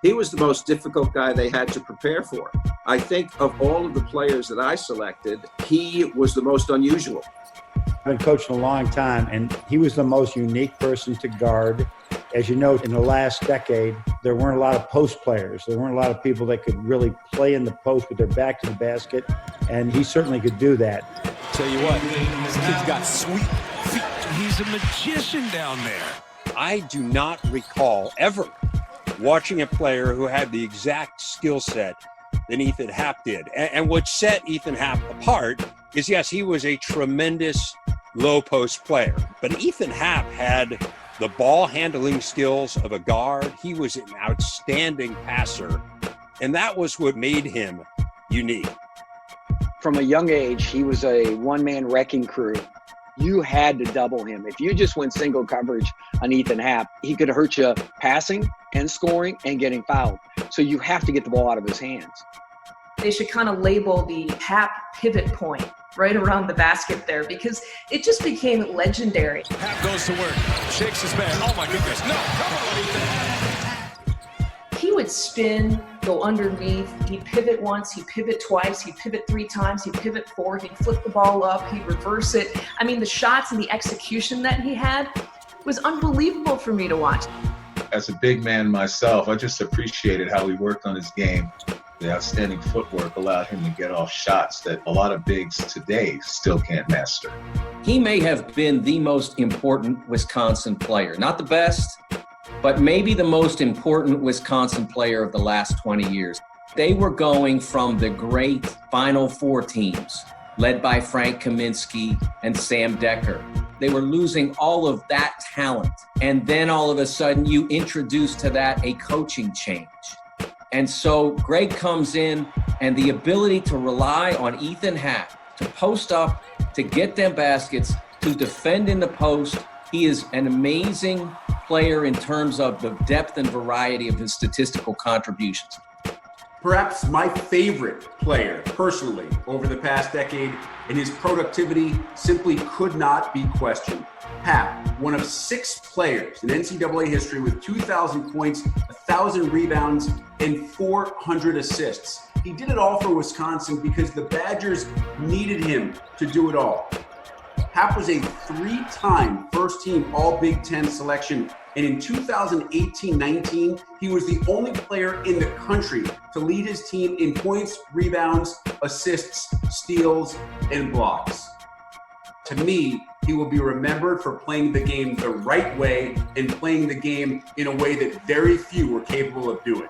He was the most difficult guy they had to prepare for. I think of all of the players that I selected, he was the most unusual. I've been coaching a long time, and he was the most unique person to guard. As you know, in the last decade, there weren't a lot of post players. There weren't a lot of people that could really play in the post with their back to the basket, and he certainly could do that. Tell you what, this kid's got sweet feet. He's a magician down there. I do not recall ever watching a player who had the exact skill set that Ethan Happ did. And what set Ethan Happ apart is, yes, he was a tremendous low post player, but Ethan Happ had the ball handling skills of a guard. He was an outstanding passer, and that was what made him unique. From a young age, he was a one-man wrecking crew. You had to double him. If you just went single coverage on Ethan Happ, he could hurt you passing and scoring and getting fouled. So you have to get the ball out of his hands. They should kind of label the Happ pivot point right around the basket there, because it just became legendary. Happ goes to work, shakes his bag. Oh my goodness, no, come on, Ethan. He would spin, go underneath, he'd pivot once, he'd pivot twice, he'd pivot 3 times, he'd pivot 4, he'd flip the ball up, he'd reverse it. I mean, the shots and the execution that he had was unbelievable for me to watch. As a big man myself, I just appreciated how he worked on his game. The outstanding footwork allowed him to get off shots that a lot of bigs today still can't master. He may have been the most important Wisconsin player. Not the best, but maybe the most important Wisconsin player of the last 20 years. They were going from the great Final Four teams, led by Frank Kaminsky and Sam Decker. They were losing all of that talent. And then all of a sudden you introduce to that a coaching change. And so Greg comes in, and the ability to rely on Ethan Happ to post up, to get them baskets, to defend in the post. He is an amazing player in terms of the depth and variety of his statistical contributions. Perhaps my favorite player personally over the past decade, and his productivity simply could not be questioned. Happ, one of 6 players in NCAA history with 2,000 points, 1,000 rebounds, and 400 assists. He did it all for Wisconsin because the Badgers needed him to do it all. Happ was a 3-time first-team All-Big Ten selection, and in 2018-19, he was the only player in the country to lead his team in points, rebounds, assists, steals, and blocks. To me, he will be remembered for playing the game the right way and playing the game in a way that very few were capable of doing.